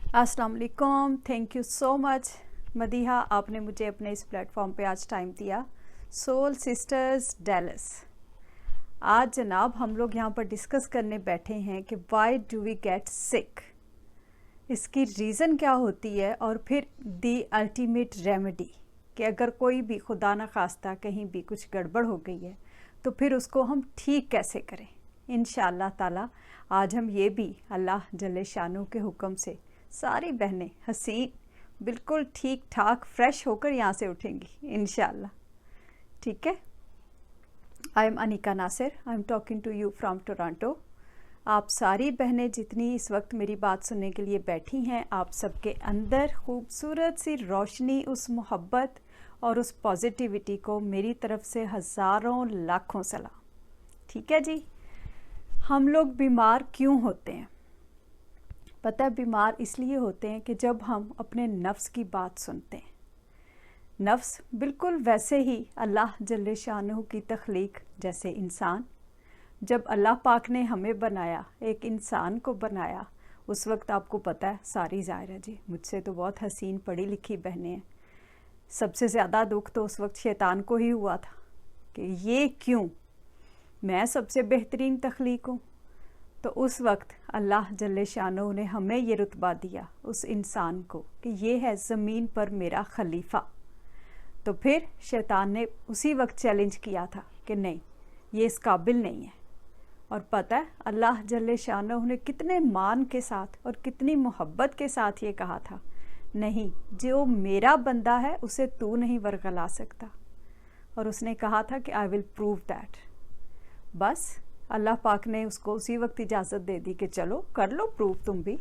अस्सलाम वालेकुम। Thank you so much Madiha, आपने मुझे अपने इस प्लेटफॉर्म पे आज टाइम दिया। सोल सिस्टर्स डैलस, आज जनाब हम लोग यहाँ पर डिस्कस करने बैठे हैं कि why do we get sick, इसकी रीज़न क्या होती है, और फिर दी अल्टीमेट रेमेडी कि अगर कोई भी खुदा न खास्ता कहीं भी कुछ गड़बड़ हो गई है तो फिर उसको हम ठीक कैसे करें। इंशाअल्लाह ताला आज हम ये भी अल्लाह जल्ले शानू के हुक्म से सारी बहनें हसीन बिल्कुल ठीक ठाक फ्रेश होकर यहाँ से उठेंगी इंशाअल्लाह। ठीक है। I am Anika Nasir, I am talking to you from Toronto. आप सारी बहनें जितनी इस वक्त मेरी बात सुनने के लिए बैठी हैं, आप सबके अंदर खूबसूरत सी रोशनी, उस मोहब्बत और उस पॉजिटिविटी को मेरी तरफ से हज़ारों लाखों सलाम। ठीक है जी। हम लोग बीमार क्यों होते हैं? पता है, बीमार इसलिए होते हैं कि जब हम अपने नफ्स की बात सुनते हैं। नफ्स बिल्कुल वैसे ही अल्लाह जल्ले शानहू की तख्लीक जैसे इंसान, जब अल्लाह पाक ने हमें बनाया, एक इंसान को बनाया, उस वक्त आपको पता है सारी ज़ाहिरा जी मुझसे तो बहुत हसीन पढ़ी लिखी बहनें हैं, सबसे ज़्यादा दुख तो उस वक्त शैतान को ही हुआ था कि ये क्यों, मैं सबसे बेहतरीन तख्लीक हूँ। तो उस वक्त अल्लाह जल्ले शानहू ने हमें ये रुतबा दिया उस इंसान को कि ये है ज़मीन पर मेरा खलीफा। तो फिर शैतान ने उसी वक्त चैलेंज किया था कि नहीं, ये इस काबिल नहीं है। और पता है अल्लाह जल्ले शानहू ने कितने मान के साथ और कितनी मोहब्बत के साथ ये कहा था, नहीं, जो मेरा बंदा है उसे तू नहीं वरगला सकता। और उसने कहा था कि आई विल प्रूव दैट। बस अल्लाह पाक ने उसको उसी वक्त इजाज़त दे दी कि चलो कर लो प्रूव तुम भी,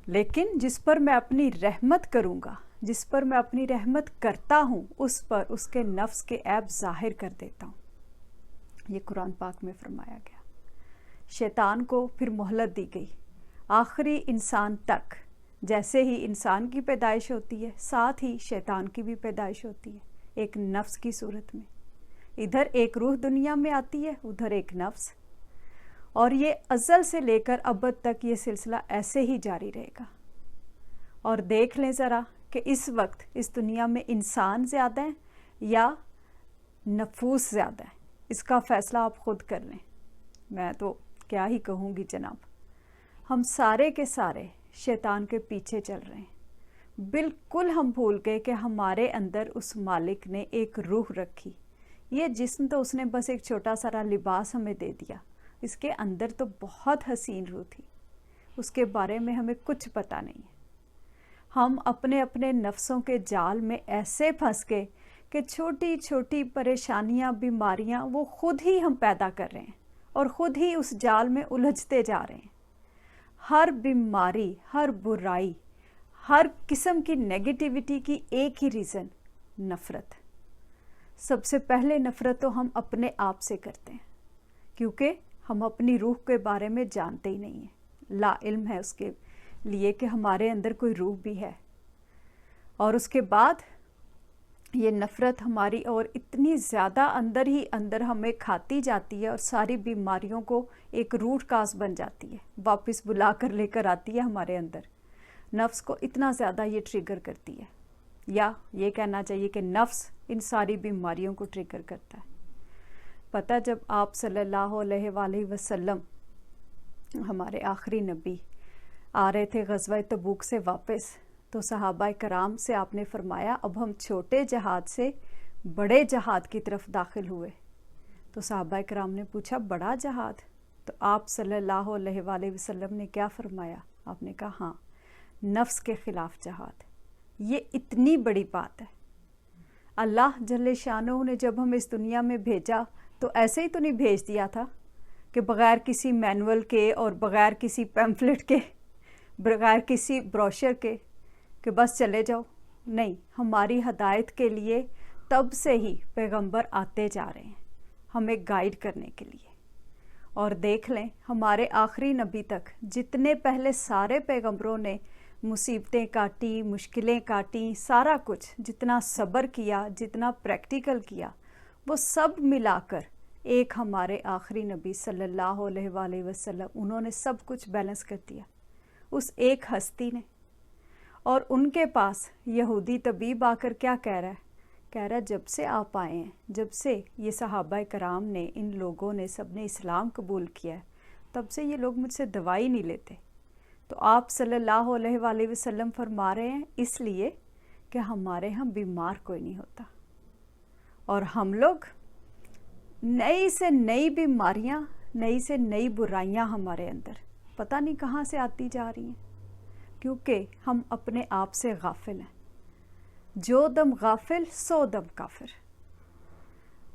लेकिन जिस पर मैं अपनी रहमत करूँगा, जिस पर मैं अपनी रहमत करता हूँ, उस पर उसके नफ्स के ऐब ज़ाहिर कर देता हूँ। ये कुरान पाक में फरमाया गया। शैतान को फिर मोहलत दी गई आखिरी इंसान तक। जैसे ही इंसान की पैदाइश होती है, साथ ही शैतान की भी पैदाइश होती है, एक नफ्स की सूरत में। इधर एक रूह दुनिया में आती है, उधर एक नफ्स, और ये अज़ल से लेकर अबद तक ये सिलसिला ऐसे ही जारी रहेगा। और देख लें ज़रा कि इस वक्त इस दुनिया में इंसान ज़्यादा हैं या नफूस ज़्यादा है। इसका फ़ैसला आप ख़ुद कर लें, मैं तो क्या ही कहूँगी जनाब। हम सारे के सारे शैतान के पीछे चल रहे हैं। बिल्कुल हम भूल गए कि हमारे अंदर उस मालिक ने एक रूह रखी। ये जिस्म तो उसने बस एक छोटा सारा लिबास हमें दे दिया, इसके अंदर तो बहुत हसीन रूह थी, उसके बारे में हमें कुछ पता नहीं है। हम अपने अपने नफ्सों के जाल में ऐसे फंस गए कि छोटी छोटी परेशानियां, बीमारियां वो खुद ही हम पैदा कर रहे हैं और ख़ुद ही उस जाल में उलझते जा रहे हैं। हर बीमारी, हर बुराई, हर किस्म की नेगेटिविटी की एक ही रीज़न, नफ़रत। सबसे पहले नफ़रत तो हम अपने आप से करते हैं, क्योंकि हम अपनी रूह के बारे में जानते ही नहीं हैं। ला इल्म है उसके लिए कि हमारे अंदर कोई रूह भी है। और उसके बाद ये नफ़रत हमारी और इतनी ज़्यादा अंदर ही अंदर हमें खाती जाती है और सारी बीमारियों को एक रूट काज बन जाती है, वापस बुला कर लेकर आती है हमारे अंदर। नफ्स को इतना ज़्यादा ये ट्रिगर करती है, या ये कहना चाहिए कि नफ्स इन सारी बीमारियों को ट्रिगर करता है। पता, जब आप सल्लल्लाहु अलैहि वसल्लम हमारे आखिरी नबी आ रहे थे ग़ज़वा तबूक से वापस, तो सहाबा कराम से आपने फरमाया अब हम छोटे जहाद से बड़े जहाद की तरफ दाखिल हुए। तो सहाबा कराम ने पूछा बड़ा जहाद? तो आप सल्लल्लाहु अलैहि वसल्लम ने क्या फरमाया? आपने कहा हाँ, नफ्स के ख़िलाफ़ जहाद। ये इतनी बड़ी बात है। अल्लाह जल्ले शानहू ने जब हमें इस दुनिया में भेजा तो ऐसे ही तो नहीं भेज दिया था कि बग़ैर किसी मैनुअल के और बग़ैर किसी पैम्फलेट के, बग़ैर किसी ब्रोशर के, कि बस चले जाओ। नहीं, हमारी हदायत के लिए तब से ही पैगंबर आते जा रहे हैं हमें गाइड करने के लिए। और देख लें हमारे आखिरी नबी तक जितने पहले सारे पैगंबरों ने मुसीबतें काटी, मुश्किलें काटी, सारा कुछ जितना सब्र किया, जितना प्रैक्टिकल किया, वो सब मिलाकर एक हमारे आखिरी नबी सल्लल्लाहु अलैहि वसल्लम, उन्होंने सब कुछ बैलेंस कर दिया। उस एक हस्ती ने। और उनके पास यहूदी तबीब आकर क्या कह रहा है, जब से आप आए हैं, जब से ये सहाबा कराम ने, इन लोगों ने, सबने इस्लाम कबूल किया है, तब से ये लोग मुझसे दवाई नहीं लेते। तो आप सल्लल्लाहु अलैहि वसल्लम फरमा रहे हैं इसलिए कि हमारे यहाँ बीमार कोई नहीं होता। और हम लोग नई से नई बीमारियाँ, नई से नई बुराइयाँ हमारे अंदर पता नहीं कहाँ से आती जा रही हैं, क्योंकि हम अपने आप से गाफिल हैं। जो दम गाफिल सो दम काफिर।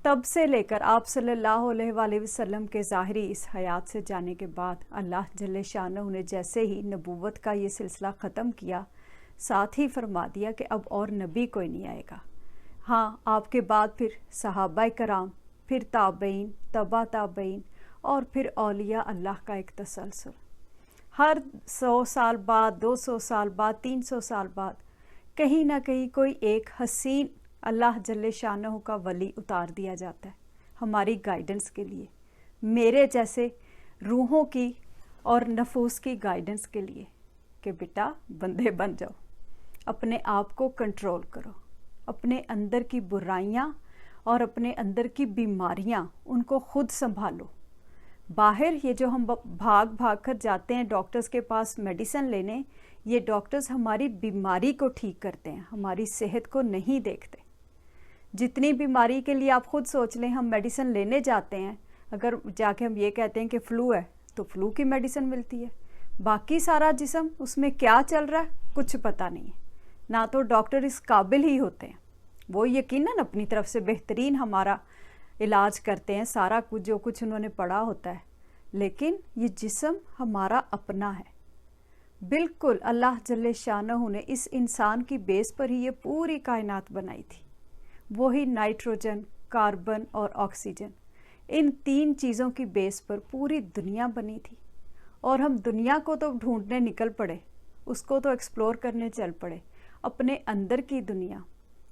तब से लेकर आप सल्लल्लाहु अलैहि वसल्लम के ज़ाहिरी इस हयात से जाने के बाद अल्लाह जल्ले शानहू ने जैसे ही नबूवत का ये सिलसिला ख़त्म किया, साथ ही फरमा दिया कि अब और नबी कोई नहीं आएगा। हाँ, आपके बाद फिर सहाबा कराम, फिर ताबईन, तबा ताबईन, और फिर औलिया अल्लाह का एक तसलसल। हर 100 साल बाद, 200 साल बाद, 300 साल बाद कहीं ना कहीं कोई एक हसीन अल्लाह जल्ले शानहू का वली उतार दिया जाता है हमारी गाइडेंस के लिए, मेरे जैसे रूहों की और नफूस की गाइडेंस के लिए, कि बेटा बंदे बन जाओ, अपने आप को कंट्रोल करो, अपने अंदर की बुराइयां और अपने अंदर की बीमारियां उनको खुद संभालो। बाहर ये जो हम भाग भाग कर जाते हैं डॉक्टर्स के पास मेडिसिन लेने, ये डॉक्टर्स हमारी बीमारी को ठीक करते हैं, हमारी सेहत को नहीं देखते। जितनी बीमारी के लिए आप खुद सोच लें, हम मेडिसिन लेने जाते हैं, अगर जाके हम ये कहते हैं कि फ़्लू है तो फ्लू की मेडिसिन मिलती है, बाकी सारा जिस्म उसमें क्या चल रहा है कुछ पता नहीं है। ना तो डॉक्टर इस काबिल ही होते हैं, वो यकीनन अपनी तरफ से बेहतरीन हमारा इलाज करते हैं, सारा कुछ जो कुछ उन्होंने पढ़ा होता है, लेकिन ये जिस्म हमारा अपना है। बिल्कुल अल्लाह जल्ले शानहू ने इस इंसान की बेस पर ही ये पूरी कायनात बनाई थी। वही नाइट्रोजन, कार्बन और ऑक्सीजन, इन 3 चीज़ों की बेस पर पूरी दुनिया बनी थी। और हम दुनिया को तो ढूंढने निकल पड़े, उसको तो एक्सप्लोर करने चल पड़े, अपने अंदर की दुनिया,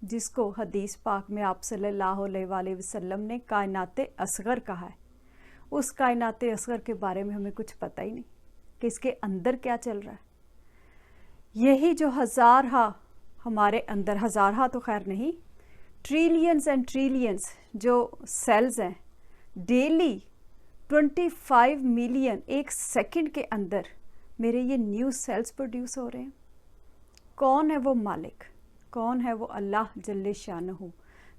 जिसको हदीस पाक में आप सल्लल्लाहु अलैहि वसल्लम ने कायनात असगर कहा है। उस कायनात असगर के बारे में हमें कुछ पता ही नहीं कि इसके अंदर क्या चल रहा है। यही जो हमारे अंदर हज़ार तो खैर नहीं, ट्रिलियंस एंड ट्रिलियंस जो सेल्स हैं, डेली 25 मिलियन एक सेकंड के अंदर मेरे ये न्यू सेल्स प्रोड्यूस हो रहे हैं। कौन है वो मालिक, कौन है वो अल्लाह जल्ले शानहू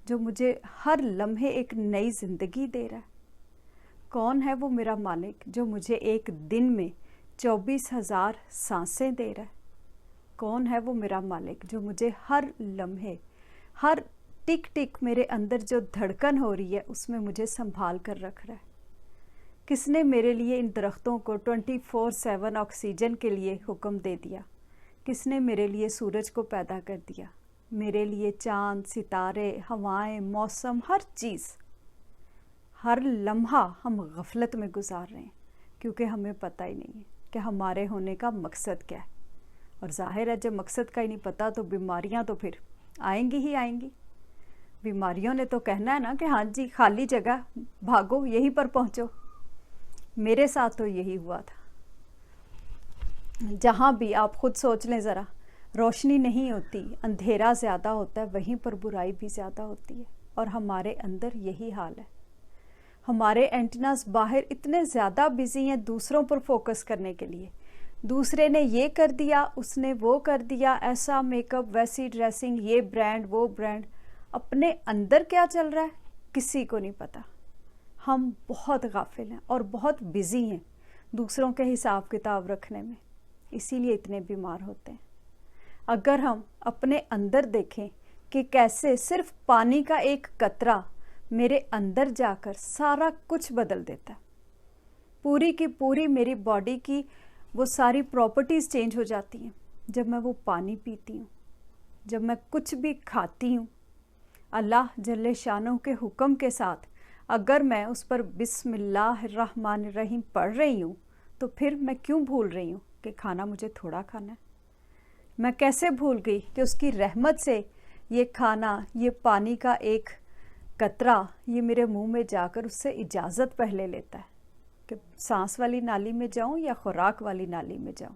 जो मुझे हर लम्हे एक नई ज़िंदगी दे रहा है? कौन है वो मेरा मालिक जो मुझे एक दिन में 24,000 सांसें दे रहा है? कौन है वो मेरा मालिक जो मुझे हर लम्हे, हर टिक टिक मेरे अंदर जो धड़कन हो रही है उसमें मुझे संभाल कर रख रहा है? किसने मेरे लिए इन दरख्तों को 24/7 ऑक्सीजन के लिए हुक्म दे दिया? किसने मेरे लिए सूरज को पैदा कर दिया? मेरे लिए चाँद, सितारे, हवाएं, मौसम, हर चीज़, हर लम्हा हम गफलत में गुजार रहे हैं, क्योंकि हमें पता ही नहीं है कि हमारे होने का मकसद क्या है। और जाहिर है जब मकसद का ही नहीं पता तो बीमारियां तो फिर आएंगी ही आएंगी। बीमारियों ने तो कहना है ना कि हाँ जी खाली जगह, भागो यहीं पर पहुँचो। मेरे साथ तो यही हुआ था। जहाँ भी आप खुद सोच लें ज़रा, रोशनी नहीं होती, अंधेरा ज़्यादा होता है, वहीं पर बुराई भी ज़्यादा होती है। और हमारे अंदर यही हाल है। हमारे एंटीनास बाहर इतने ज़्यादा बिजी हैं दूसरों पर फोकस करने के लिए, दूसरे ने ये कर दिया, उसने वो कर दिया, ऐसा मेकअप, वैसी ड्रेसिंग, ये ब्रांड, वो ब्रांड। अपने अंदर क्या चल रहा है किसी को नहीं पता। हम बहुत गाफिल हैं और बहुत बिजी हैं दूसरों के हिसाब किताब रखने में, इसीलिए इतने बीमार होते हैं। अगर हम अपने अंदर देखें कि कैसे सिर्फ पानी का एक कतरा मेरे अंदर जाकर सारा कुछ बदल देता है, पूरी की पूरी मेरी बॉडी की वो सारी प्रॉपर्टीज़ चेंज हो जाती हैं जब मैं वो पानी पीती हूँ, जब मैं कुछ भी खाती हूँ। अल्लाह जल्ले शानहू के हुक्म के साथ अगर मैं उस पर बिस्मिल्लाहिर्रहमानिर्रहीम पढ़ रही हूँ तो फिर मैं क्यों भूल रही हूँ कि खाना मुझे थोड़ा खाना है? मैं कैसे भूल गई कि उसकी रहमत से ये खाना, ये पानी का एक कतरा, ये मेरे मुंह में जाकर उससे इजाज़त पहले लेता है कि सांस वाली नाली में जाऊं या खुराक वाली नाली में जाऊं।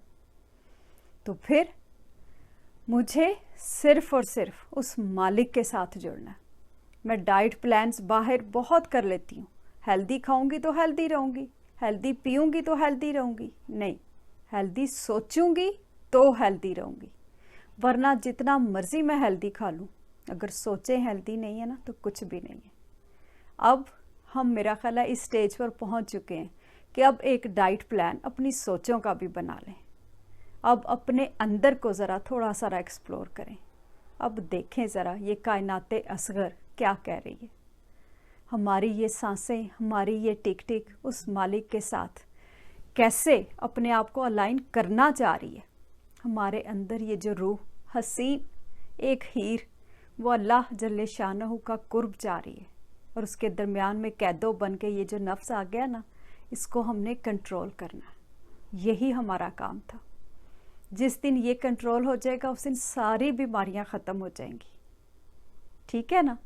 तो फिर मुझे सिर्फ और सिर्फ उस मालिक के साथ जुड़ना है। मैं डाइट प्लान्स बाहर बहुत कर लेती हूँ, हेल्दी खाऊंगी तो हेल्दी रहूँगी, हेल्दी पीऊँगी तो हेल्दी रहूँगी, नहीं, हेल्दी सोचूंगी तो हेल्दी रहूँगी, वरना जितना मर्जी मैं हेल्दी खा लूँ, अगर सोचें हेल्दी नहीं है ना तो कुछ भी नहीं है। अब हम मेरा ख्याल है इस स्टेज पर पहुँच चुके हैं कि अब एक डाइट प्लान अपनी सोचों का भी बना लें। अब अपने अंदर को ज़रा थोड़ा सा एक्सप्लोर करें। अब देखें ज़रा ये कायनाते असगर क्या कह रही है। हमारी ये सांसें, हमारी ये टिक टिक उस मालिक के साथ कैसे अपने आप को अलाइन करना चाह रही है। हमारे अंदर ये जो रूह हसीन एक हीर, वो अल्लाह जल्ले शानहू का कुर्ब चाह रही है, और उसके दरमियान में कैदो बन के ये जो नफ्स आ गया ना, इसको हमने कंट्रोल करना है। यही हमारा काम था। जिस दिन ये कंट्रोल हो जाएगा उस दिन सारी बीमारियां ख़त्म हो जाएंगी। ठीक है ना।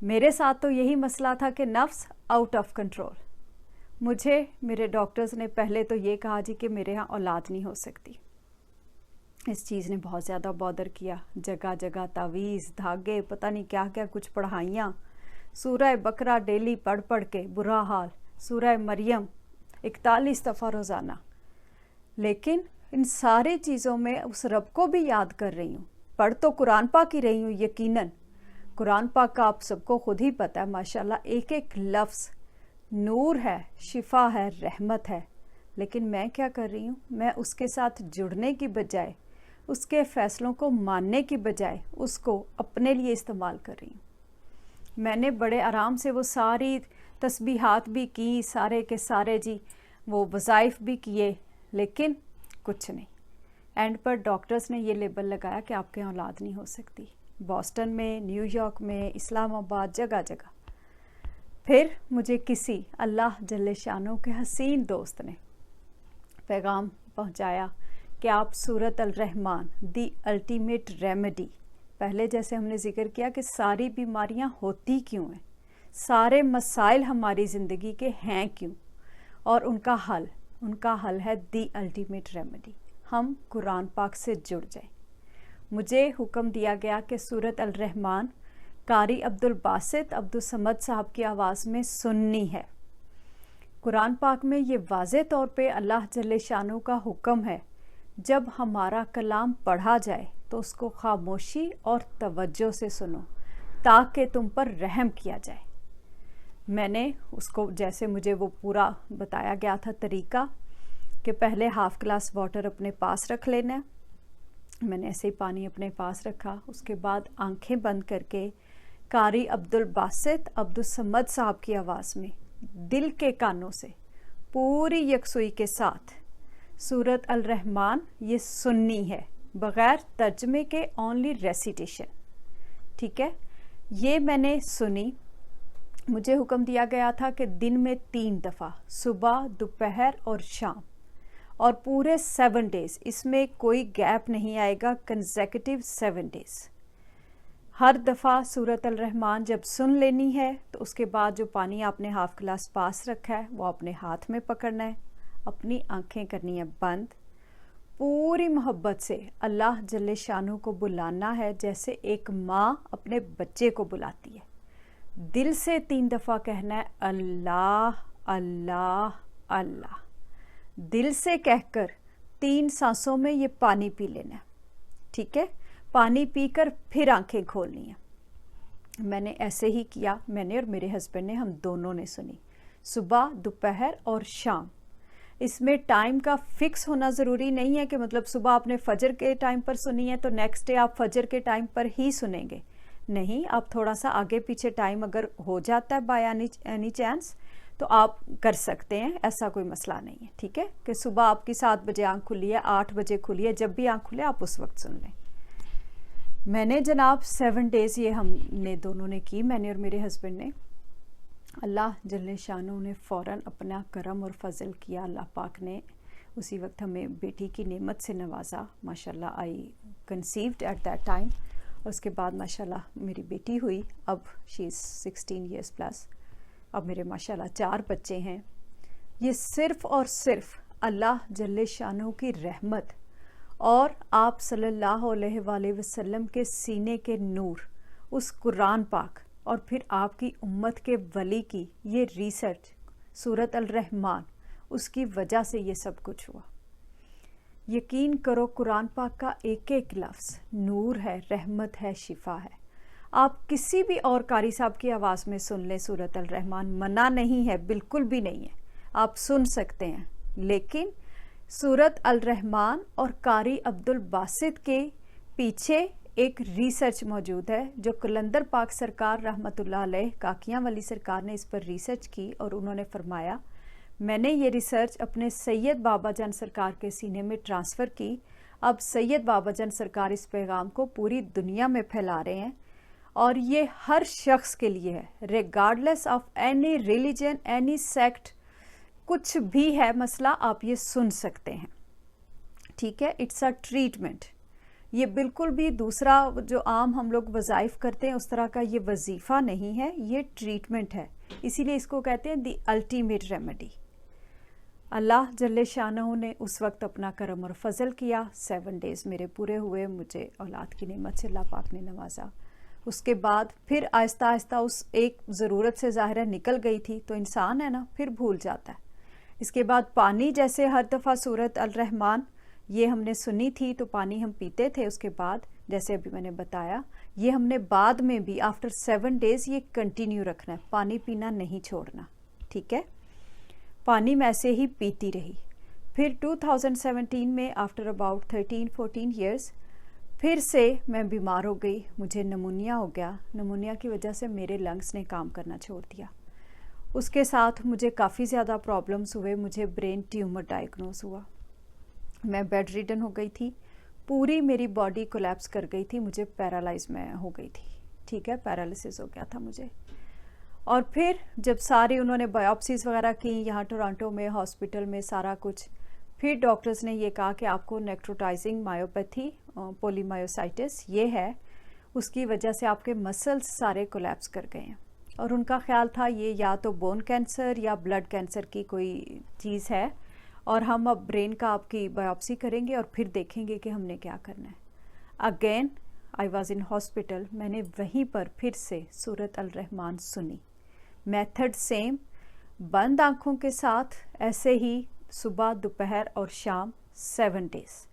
मेरे साथ तो यही मसला था कि नफ्स आउट ऑफ कंट्रोल। मुझे मेरे डॉक्टर्स ने पहले तो ये कहा जी कि मेरे यहाँ औलाद नहीं हो सकती। इस चीज़ ने बहुत ज़्यादा बॉदर किया। जगह जगह तावीज़, धागे, पता नहीं क्या क्या कुछ पढ़ाइयाँ, सूरह बकरा डेली पढ़ पढ़ के बुरा हाल, सूरह मरियम 41 दफ़ा रोज़ाना। लेकिन इन सारी चीज़ों में उस रब को भी याद कर रही हूँ। पढ़ तो कुरान पाक ही रही हूँ, यकीनन कुरान पाक का आप सबको खुद ही पता है माशाल्लाह, एक एक लफ्ज़ नूर है, शिफा है, रहमत है। लेकिन मैं क्या कर रही हूँ, मैं उसके साथ जुड़ने की बजाय, उसके फ़ैसलों को मानने की बजाय उसको अपने लिए इस्तेमाल कर रही हूँ। मैंने बड़े आराम से वो सारी तस्बीहात भी की, सारे के सारे जी वो वज़ाइफ भी किए, लेकिन कुछ नहीं। एंड पर डॉक्टर्स ने ये लेबल लगाया कि आपके यहाँ औलाद नहीं हो सकती। बॉस्टन में, न्यूयॉर्क में, इस्लामाबाद, जगह जगह। फिर मुझे किसी अल्लाह जल्ले शानो के हसीन दोस्त ने पैगाम पहुंचाया कि आप सूरत अल रहमान दी अल्टीमेट रेमेडी, पहले जैसे हमने जिक्र किया कि सारी बीमारियां होती क्यों हैं, सारे मसाइल हमारी ज़िंदगी के हैं क्यों, और उनका हल है दी अल्टीमेट रेमेडी। हम कुरान पाक से जुड़ जाएं। मुझे हुक्म दिया गया कि सूरत अल रहमान कारी अब्दुल बासित अब्दुल समद साहब की आवाज़ में सुननी है। कुरान पाक में ये वाज़े तौर पे अल्लाह जल्ले शानू का हुक्म है, जब हमारा कलाम पढ़ा जाए तो उसको खामोशी और तवज्जो से सुनो ताकि तुम पर रहम किया जाए। मैंने उसको, जैसे मुझे वो पूरा बताया गया था तरीका, कि पहले हाफ़ ग्लास वाटर अपने पास रख लेना। मैंने ऐसे ही पानी अपने पास रखा। उसके बाद आंखें बंद करके कारी अब्दुल बासित अब्दुल समद साहब की आवाज़ में दिल के कानों से पूरी यकसुई के साथ सूरत अल रहमान ये सुननी है, बग़ैर तर्जमे के, ओनली रेसिटेशन। ठीक है, ये मैंने सुनी। मुझे हुक्म दिया गया था कि दिन में 3 दफ़ा, सुबह, दोपहर और शाम, और पूरे 7 डेज़, इसमें कोई गैप नहीं आएगा, कंसेक्यूटिव 7 डेज़। हर दफ़ा सूरत अल रहमान जब सुन लेनी है तो उसके बाद जो पानी आपने हाफ़ गिलास पास रखा है वो अपने हाथ में पकड़ना है, अपनी आंखें करनी है बंद, पूरी मोहब्बत से अल्लाह जल्ले शानू को बुलाना है जैसे एक माँ अपने बच्चे को बुलाती है। दिल से 3 दफ़ा कहना है अल्लाह अल्लाह अल्लाह। दिल से कहकर 3 सांसों में ये पानी पी लेना है। ठीक है, पानी पीकर फिर आंखें खोलनी है। मैंने ऐसे ही किया, मैंने और मेरे हस्बैंड ने, हम दोनों ने सुनी, सुबह, दोपहर और शाम। इसमें टाइम का फिक्स होना ज़रूरी नहीं है कि मतलब सुबह आपने फजर के टाइम पर सुनी है तो नेक्स्ट डे आप फजर के टाइम पर ही सुनेंगे। नहीं, आप थोड़ा सा आगे पीछे टाइम अगर हो जाता है बाय एनी चांस तो आप कर सकते हैं, ऐसा कोई मसला नहीं है। ठीक है, कि सुबह आपकी 7 बजे आँख खुली है, 8 बजे खुली है, जब भी आँख खुले आप उस वक्त सुन लें। मैंने जनाब 7 डेज़ ये हमने दोनों ने की, मैंने और मेरे हस्बैंड ने। अल्लाह जल्ले शानू ने फ़ौरन अपना करम और फजल किया। अल्लाह पाक ने उसी वक्त हमें बेटी की नेमत से नवाजा। माशाल्लाह आई कंसीव्ड एट दैट टाइम। उसके बाद माशाल्लाह मेरी बेटी हुई, अब शी इज़ 16 ईयर्स प्लस। अब मेरे माशाल्लाह 4 बच्चे हैं। ये सिर्फ़ और सिर्फ अल्लाह जल्ले शानू की रहमत اور آپ صلی اللہ علیہ وآلہ وسلم کے سینے کے نور، اس قرآن پاک اور پھر آپ کی امت کے ولی کی یہ ریسرچ سورۃ الرحمن، اس کی وجہ سے یہ سب کچھ ہوا۔ یقین کرو قرآن پاک کا ایک ایک لفظ نور ہے، رحمت ہے، شفا ہے۔ آپ کسی بھی اور قاری صاحب کی آواز میں سن لیں سورۃ الرحمن، منع نہیں ہے، بالکل بھی نہیں ہے، آپ سن سکتے ہیں، لیکن سورۃ الرحمن اور قاری عبد الباسط کے پیچھے ایک ریسرچ موجود ہے جو قلندر پاک سرکار رحمۃ اللہ علیہ کاکیاں والی سرکار نے اس پر ریسرچ کی، اور انہوں نے فرمایا میں نے یہ ریسرچ اپنے سید بابا جان سرکار کے سینے میں ٹرانسفر کی، اب سید بابا جان سرکار اس پیغام کو پوری دنیا میں پھیلا رہے ہیں، اور یہ ہر شخص کے لیے ہے، regardless of any religion, any sect, کچھ بھی ہے مسئلہ آپ یہ سن سکتے ہیں، ٹھیک ہے۔ اٹس اے ٹریٹمنٹ، یہ بالکل بھی دوسرا جو عام ہم لوگ وظائف کرتے ہیں اس طرح کا یہ وظیفہ نہیں ہے، یہ ٹریٹمنٹ ہے، اسی لیے اس کو کہتے ہیں دی الٹیمیٹ ریمیڈی۔ اللہ جل شانہ نے اس وقت اپنا کرم اور فضل کیا، 7 days میرے پورے ہوئے، مجھے اولاد کی نعمت سے اللہ پاک نے نوازا۔ اس کے بعد پھر آہستہ آہستہ اس ایک ضرورت سے ظاہرہ نکل گئی تھی، تو انسان ہے نا پھر بھول جاتا ہے۔ اس کے بعد پانی، جیسے ہر دفعہ سورۃ الرحمن یہ ہم نے سنی تھی تو پانی ہم پیتے تھے، اس کے بعد جیسے ابھی میں نے بتایا یہ ہم نے بعد میں بھی آفٹر 7 days یہ کنٹینیو رکھنا ہے، پانی پینا نہیں چھوڑنا، ٹھیک ہے۔ پانی میں ایسے ہی پیتی رہی۔ پھر 2017 میں آفٹر اباؤٹ 13-14 years پھر سے میں بیمار ہو گئی، مجھے نمونیا ہو گیا، نمونیا کی وجہ سے میرے لنگس نے کام کرنا چھوڑ دیا، اس کے ساتھ مجھے کافی زیادہ پرابلمس ہوئے، مجھے برین ٹیومر ڈائگنوز ہوا، میں بیڈ ریڈن ہو گئی تھی، پوری میری باڈی کولیپس کر گئی تھی، مجھے پیرالائز میں ہو گئی تھی، ٹھیک ہے، پیرالسس ہو گیا تھا مجھے۔ اور پھر جب ساری انہوں نے بایوپسیز وغیرہ کی یہاں ٹورانٹو میں ہاسپٹل میں سارا کچھ، پھر ڈاکٹرز نے یہ کہا کہ آپ کو نیکروٹائزنگ مایوپیتھی، پولی مایوسائٹس یہ ہے، اس کی وجہ سے آپ کے مسلز سارے کولیپس کر گئے ہیں، اور ان کا خیال تھا یہ یا تو بون کینسر یا بلڈ کینسر کی کوئی چیز ہے، اور ہم اب برین کا آپ کی بایوپسی کریں گے اور پھر دیکھیں گے کہ ہم نے کیا کرنا ہے۔ Again I was in hospital, میں نے وہیں پر پھر سے سورۃ الرحمن سنی، میتھڈ سیم، بند آنکھوں کے ساتھ ایسے ہی صبح، دوپہر اور شام 7 days۔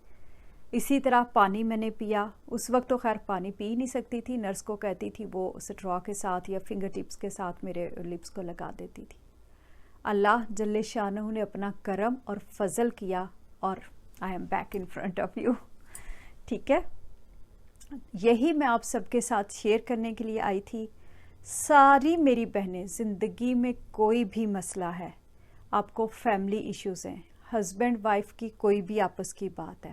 اسی طرح پانی میں نے پیا، اس وقت تو خیر پانی پی ہی نہیں سکتی تھی، نرس کو کہتی تھی وہ سٹرا کے ساتھ یا فنگر ٹپس کے ساتھ میرے لپس کو لگا دیتی تھی۔ اللہ جل شانہ نے اپنا کرم اور فضل کیا، اور I am back in front of you, ٹھیک ہے۔ یہی میں آپ سب کے ساتھ شیئر کرنے کے لیے آئی تھی۔ ساری میری بہنیں، زندگی میں کوئی بھی مسئلہ ہے، آپ کو فیملی ایشوز ہیں، ہسبینڈ وائف کی کوئی بھی آپس کی بات ہے،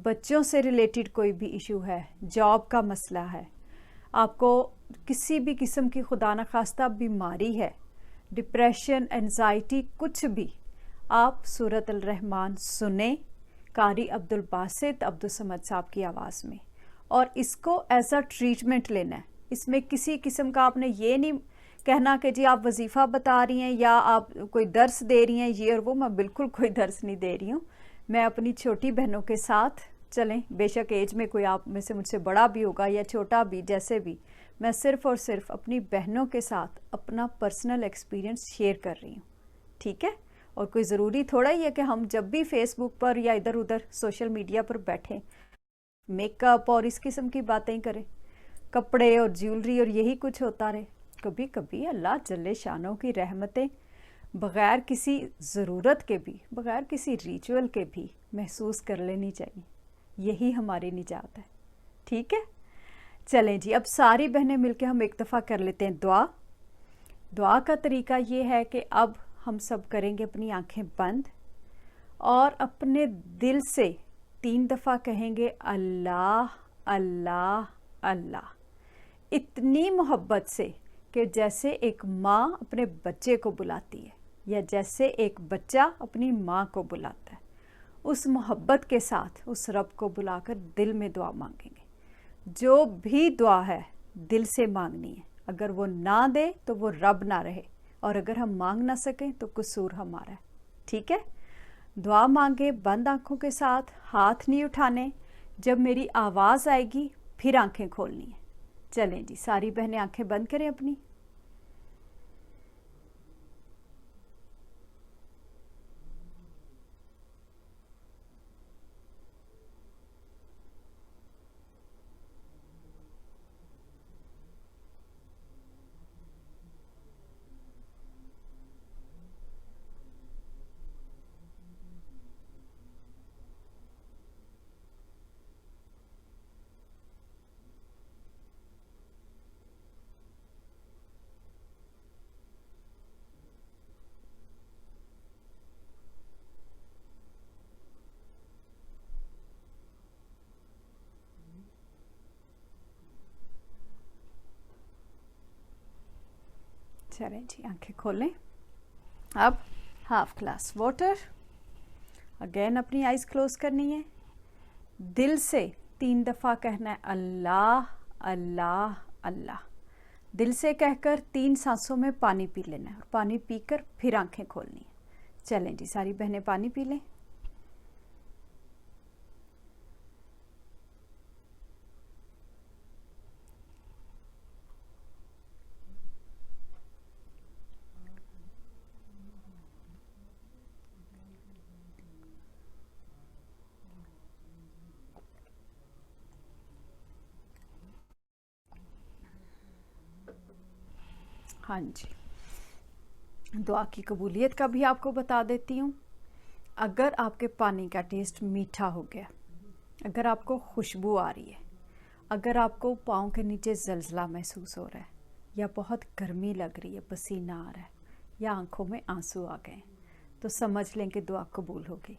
بچوں سے ریلیٹڈ کوئی بھی ایشو ہے، جاب کا مسئلہ ہے، آپ کو کسی بھی قسم کی خدا نخواستہ بیماری ہے، ڈپریشن، انزائٹی، کچھ بھی، آپ سورۃ الرحمن سنیں قاری عبد الباسط عبد الصمد صاحب کی آواز میں، اور اس کو ایز اے ٹریٹمنٹ لینا ہے۔ اس میں کسی قسم کا آپ نے یہ نہیں کہنا کہ جی آپ وظیفہ بتا رہی ہیں یا آپ کوئی درس دے رہی ہیں یہ اور وہ، میں بالکل کوئی درس نہیں دے رہی ہوں، میں اپنی چھوٹی بہنوں کے ساتھ چلیں، بے شک ایج میں کوئی آپ میں سے مجھ سے بڑا بھی ہوگا یا چھوٹا بھی، جیسے بھی، میں صرف اور صرف اپنی بہنوں کے ساتھ اپنا پرسنل ایکسپیرینس شیئر کر رہی ہوں، ٹھیک ہے۔ اور کوئی ضروری تھوڑا ہی ہے کہ ہم جب بھی فیس بک پر یا ادھر ادھر سوشل میڈیا پر بیٹھیں میک اپ اور اس قسم کی باتیں کریں، کپڑے اور جیولری اور یہی کچھ ہوتا رہے۔ کبھی کبھی اللہ جل شانہ کی رحمتیں بغیر کسی ضرورت کے بھی، بغیر کسی ریچول کے بھی محسوس کر لینی چاہیے، یہی ہماری نجات ہے، ٹھیک ہے۔ چلیں جی، اب ساری بہنیں مل کے ہم ایک دفعہ کر لیتے ہیں دعا۔ دعا کا طریقہ یہ ہے کہ اب ہم سب کریں گے اپنی آنکھیں بند اور اپنے دل سے 3 دفعہ کہیں گے اللہ اللہ اللہ، اتنی محبت سے کہ جیسے ایک ماں اپنے بچے کو بلاتی ہے یا جیسے ایک بچہ اپنی ماں کو بلاتا ہے، اس محبت کے ساتھ اس رب کو بلا کر دل میں دعا مانگیں گے۔ جو بھی دعا ہے دل سے مانگنی ہے، اگر وہ نہ دے تو وہ رب نہ رہے، اور اگر ہم مانگ نہ سکیں تو قصور ہمارا ہے، ٹھیک ہے۔ दुआ मांगे बंद आंखों के साथ, हाथ नहीं उठाने। जब मेरी आवाज़ आएगी फिर आंखें खोलनी है। चलें जी, सारी बहनें आंखें बंद करें अपनी। चलें जी, आंखें खोलें। अब हाफ ग्लास वाटर। अगेन अपनी आइज़ क्लोज करनी है। दिल से 3 दफ़ा कहना है अल्लाह अल्लाह अल्लाह। दिल से कहकर 3 सांसों में पानी पी लेना है और पानी पीकर फिर आंखें खोलनी है। चलें जी, सारी बहनें पानी पी लें। हाँ जी, दुआ की कबूलियत का भी आपको बता देती हूँ। अगर आपके पानी का टेस्ट मीठा हो गया, अगर आपको खुशबू आ रही है, अगर आपको पाँव के नीचे जलजला महसूस हो रहा है, या बहुत गर्मी लग रही है, पसीना आ रहा है, या आंखों में आंसू आ गए, तो समझ लें कि दुआ कबूल हो गई।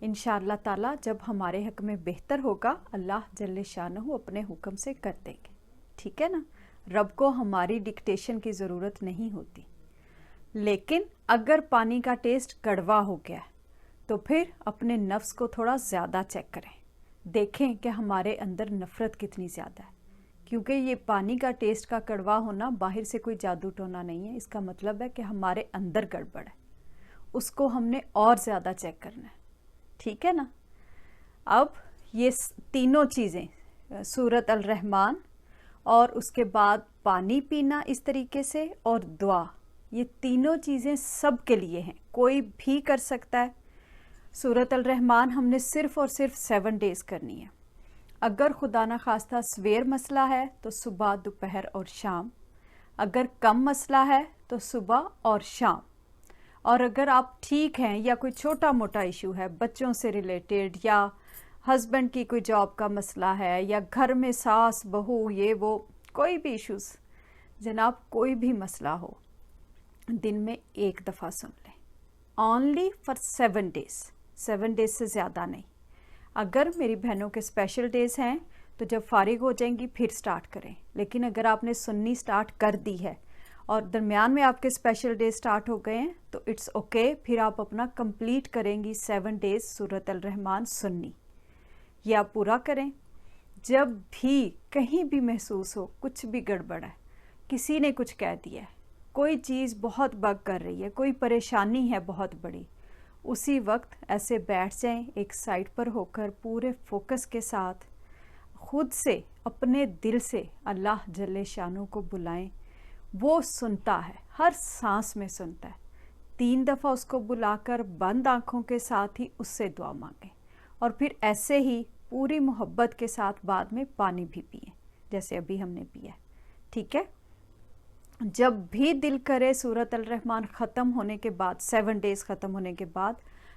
इंशाअल्लाह ताला जब हमारे हक में बेहतर होगा, अल्लाह जल्ले शानहू अपने हुक्म से कर देंगे। ठीक है ना? रब को हमारी डिक्टेशन की ज़रूरत नहीं होती। लेकिन अगर पानी का टेस्ट कड़वा हो गया है, तो फिर अपने नफ्स को थोड़ा ज़्यादा चेक करें। देखें कि हमारे अंदर नफ़रत कितनी ज़्यादा है, क्योंकि ये पानी का टेस्ट का कड़वा होना बाहर से कोई जादू टोना नहीं है। इसका मतलब है कि हमारे अंदर गड़बड़ है, उसको हमने और ज़्यादा चेक करना है। ठीक है ना? अब ये तीनों चीज़ें, सूरत अल रहमान और उसके बाद पानी पीना इस तरीके से और दुआ, ये तीनों चीज़ें सब के लिए हैं, कोई भी कर सकता है। सूरत अल रहमान हमने सिर्फ़ और सिर्फ 7 डेज़ करनी है। अगर खुदा ना खास्ता सवेर मसला है तो सुबह, दोपहर और शाम। अगर कम मसला है तो सुबह और शाम। और अगर आप ठीक हैं या कोई छोटा मोटा इशू है बच्चों से रिलेटेड, या हस्बैंड की कोई जॉब का मसला है, या घर में सास बहू ये वो कोई भी इश्यूज़, जनाब कोई भी मसला हो, दिन में 1 दफ़ा सुन लें। ओनली फॉर 7 डेज़, 7 डेज़ से ज़्यादा नहीं। अगर मेरी बहनों के स्पेशल डेज़ हैं तो जब फारिग हो जाएंगी फिर स्टार्ट करें। लेकिन अगर आपने सुननी स्टार्ट कर दी है और दरमियान में आपके स्पेशल डे स्टार्ट हो गए हैं तो इट्स ओके, फिर आप अपना कंप्लीट करेंगी 7 डेज़ सूरत अल रहमान सुन्नी। ये आप पूरा करें। जब भी कहीं भी महसूस हो कुछ भी गड़बड़ है, किसी ने कुछ कह दिया है, कोई चीज़ बहुत बग कर रही है, कोई परेशानी है बहुत बड़ी, उसी वक्त ऐसे बैठ जाएं एक साइड पर होकर, पूरे फोकस के साथ खुद से अपने दिल से अल्लाह जल्ले शानू को बुलाएं। वो सुनता है, हर सांस में सुनता है। 3 दफ़ा उसको बुलाकर बंद आँखों के साथ ही उससे दुआ मांगें और फिर ऐसे ही पूरी मोहब्बत के साथ बाद में पानी भी पिए जैसे अभी हमने पिया। ठीक है? जब भी दिल करे सूरत अल रहमान ख़त्म होने के बाद, 7 डेज़ ख़त्म होने के बाद,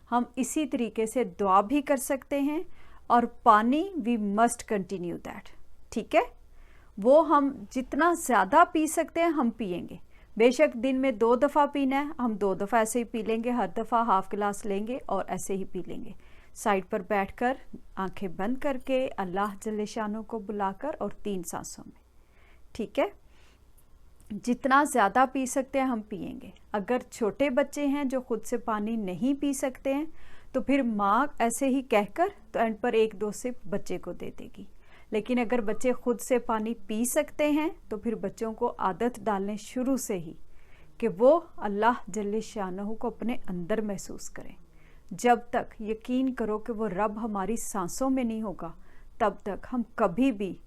हम इसी तरीके से दुआ भी कर सकते हैं और पानी वी मस्ट कंटिन्यू दैट। ठीक है? वो हम जितना ज़्यादा पी सकते हैं हम पिएंगे। बेशक दिन में 2 दफ़ा पीना है, हम 2 दफ़ा ऐसे ही पी लेंगे, हर दफ़ा हाफ गिलास लेंगे और ऐसे ही पी लेंगे। साइड पर बैठकर आंखें बंद करके अल्लाह जल्ले शानों को बुलाकर और 3 सांसों में। ठीक है? जितना ज़्यादा पी सकते हैं हम पिएंगे। अगर छोटे बच्चे हैं जो खुद से पानी नहीं पी सकते हैं तो फिर माँ ऐसे ही कहकर तो एंड पर 1-2 सिप बच्चे को दे देगी। लेकिन अगर बच्चे खुद से पानी पी सकते हैं तो फिर बच्चों को आदत डालने शुरू से ही कि वो अल्लाह जल्ले शानहू को अपने अंदर महसूस करें। जब तक यकीन करो कि वो रब हमारी सांसों में नहीं होगा, तब तक हम कभी भी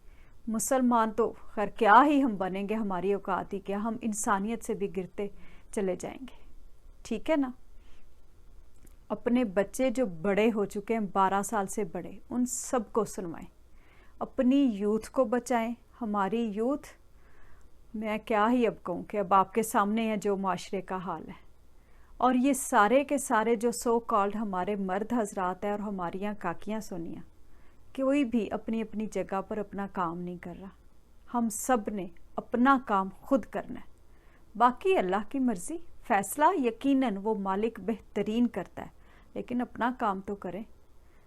मुसलमान तो खैर क्या ही हम बनेंगे, हमारी औकात ही क्या, हम इंसानियत से भी गिरते चले जाएंगे। ठीक है ना। अपने बच्चे जो बड़े हो चुके हैं 12 साल से बड़े, उन सबको सुनवाएं, अपनी यूथ को बचाएं। हमारी यूथ, मैं क्या ही अब कहूँ कि अब आपके सामने है जो माशरे का हाल है। और ये सारे के सारे जो सो कॉल्ड हमारे मर्द हजरात हैं और हमारी यहाँ काकियाँ सोनियाँ, कोई भी अपनी अपनी जगह पर अपना काम नहीं कर रहा। हम सब ने अपना काम खुद करना है, बाकी अल्लाह की मर्ज़ी, फ़ैसला यकीनन वो मालिक बेहतरीन करता है, लेकिन अपना काम तो करें।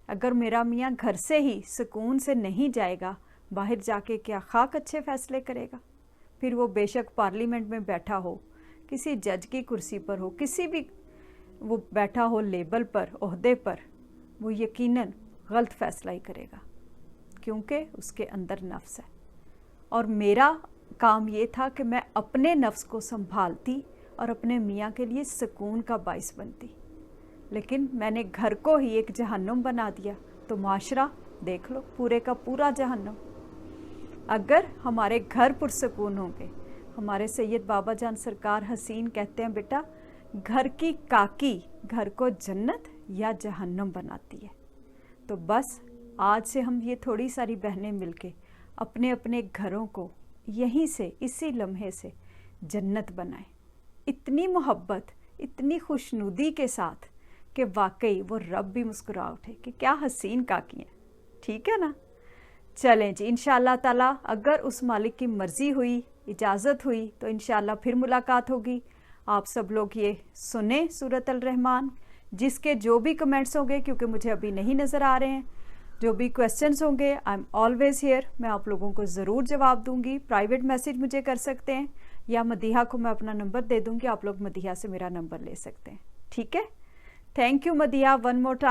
अगर मेरा मियाँ घर से ही सुकून से नहीं जाएगा, बाहर जाके क्या खाक अच्छे फ़ैसले करेगा? फिर वो बेशक पार्लियामेंट में बैठा हो, किसी जज की कुर्सी पर हो, किसी भी वो बैठा हो लेबल पर, ओहदे पर, वो यकीनन गलत फ़ैसला ही करेगा, क्योंकि उसके अंदर नफ्स है। और मेरा काम ये था कि मैं अपने नफ्स को संभालती और अपने मियाँ के लिए सुकून का बाइस बनती, लेकिन मैंने घर को ही एक जहन्नुम बना दिया, तो माशरा देख लो, पूरे का पूरा जहन्नुम। अगर हमारे घर पुरसकून होंगे, हमारे सैयद बाबा जान सरकार हसीन कहते हैं, बेटा घर की काकी घर को जन्नत या जहन्नुम बनाती है। तो बस आज से हम ये थोड़ी सारी बहनें मिलके अपने अपने घरों को यहीं से, इसी लम्हे से जन्नत बनाएं, इतनी मोहब्बत, इतनी खुशनुदी के साथ कि वाकई वो रब भी मुस्कुरा उठे कि क्या हसीन काकी हैं। ठीक है ना। चलें जी, इंशाअल्लाह ताला अगर उस मालिक की मर्ज़ी हुई, इजाज़त हुई, तो इंशाअल्लाह फिर मुलाकात होगी। आप सब लोग ये सुने सूरत अल रहमान, जिसके जो भी कमेंट्स होंगे, क्योंकि मुझे अभी नहीं नज़र आ रहे हैं, जो भी क्वेश्चंस होंगे, आई एम ऑलवेज़ हियर, मैं आप लोगों को ज़रूर जवाब दूंगी। प्राइवेट मैसेज मुझे कर सकते हैं, या मदीहा को मैं अपना नंबर दे दूंगी, आप लोग मदीहा से मेरा नंबर ले सकते हैं। ठीक है। Thank you Madiha, one more time.